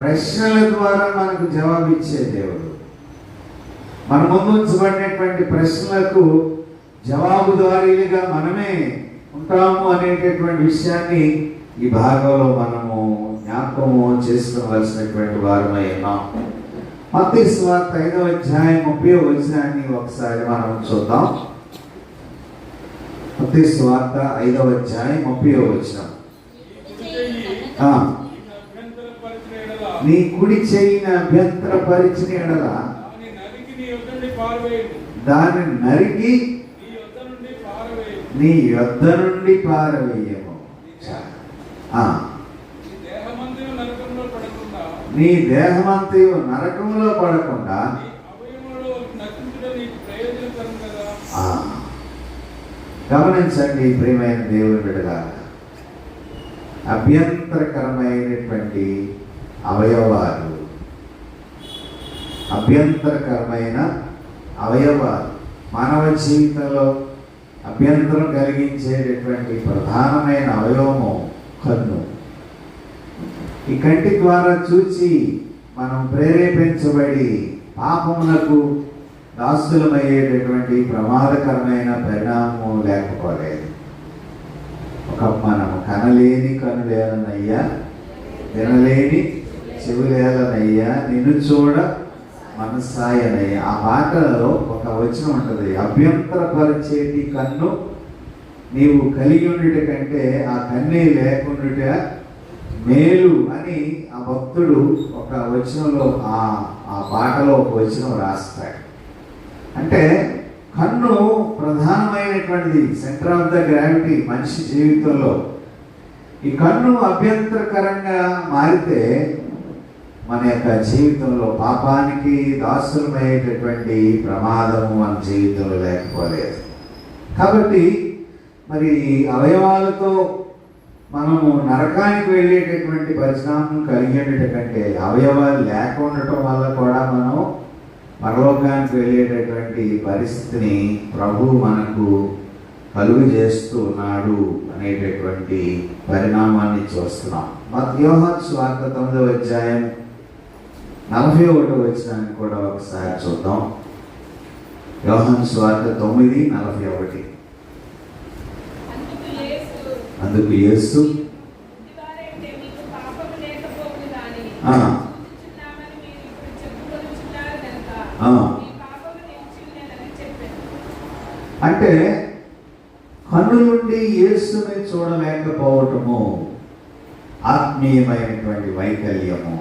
ప్రశ్నల ద్వారా మనకు జవాబిచ్చే దేవుడు. మన ముందు ఉంచబడినటువంటి ప్రశ్నలకు జవాబుదారీలుగా మనమే ఉంటాము అనేటటువంటి విషయాన్ని ఈ భాగంలో మనము జ్ఞాపకము చేసుకోవలసినటువంటి వారమై ఉన్నాం. మత్తయి సువార్త 5వ అధ్యాయం 30వ వచనాన్ని ఒకసారి మనం చూద్దాం. మత్తయి సువార్త 5వ అధ్యాయం 30వ వచనం. నీ కుడి చెయ్యిని అభ్యంతరపరిచిన ఎడల దాన్ని నరికి నీ యొద్ద నుండి పారవేయము. నీ దేహమంతయు నరకంలో పడకుండా. గమనించండి ప్రియమైన దేవుని బిడ్డలారా, అభ్యంతరకరమైనటువంటి అవయవాలు, అభ్యంతరకరమైన అవయవాలు మానవ జీవితంలో అభ్యంతరం కలిగించేటటువంటి ప్రధానమైన అవయవము కన్ను. ఈ కంటి ద్వారా చూచి మనం ప్రేరేపించబడి పాపములకు దాసులమయ్యేటటువంటి ప్రమాదకరమైన పరిణామం లేకపోలేదు. ఒక మనము కనలేని కనులేనయ్యా, వినలేని చెవులేలనయ్యా, నిన్ను చూడ మనసాయనయ్యా. ఆ మాటలో ఒక వచనం ఉంటుంది, అభ్యంతరపరిచేటి కన్ను నీవు కలిగి ఉండుట కంటే ఆ కన్నే లేకుండుట మేలు అని ఆ భక్తుడు ఒక వచనంలో ఆ పాటలో ఒక వచనం రాస్తాడు. అంటే కన్ను ప్రధానమైనటువంటిది, సెంటర్ ఆఫ్ ద గ్రావిటీ మనిషి జీవితంలో. ఈ కన్ను అభ్యంతరకరంగా మారితే మన యొక్క జీవితంలో పాపానికి దాసులమయ్యేటటువంటి ప్రమాదము మన జీవితంలో లేకపోలేదు. కాబట్టి మరి అవయవాలతో మనము నరకానికి వెళ్ళేటటువంటి పరిశ్రమను కలిగి ఉండటం కంటే అవయవాలు లేక ఉండటం వల్ల కూడా మనం పరలోకానికి వెళ్ళేటటువంటి పరిస్థితిని ప్రభు మనకు కలుగు చేస్తున్నాడు అనేటటువంటి పరిణామాన్ని చూస్తున్నాం. యోహాను సువార్త 9వ అధ్యాయం 41వ వచనాన్ని కూడా ఒకసారి చూద్దాం. యోహాను సువార్త 9:41. అందుకు యేసు అంటే కన్ను నుండి యేసుని చూడలేకపోవటము ఆత్మీయమైనటువంటి వైకల్యము.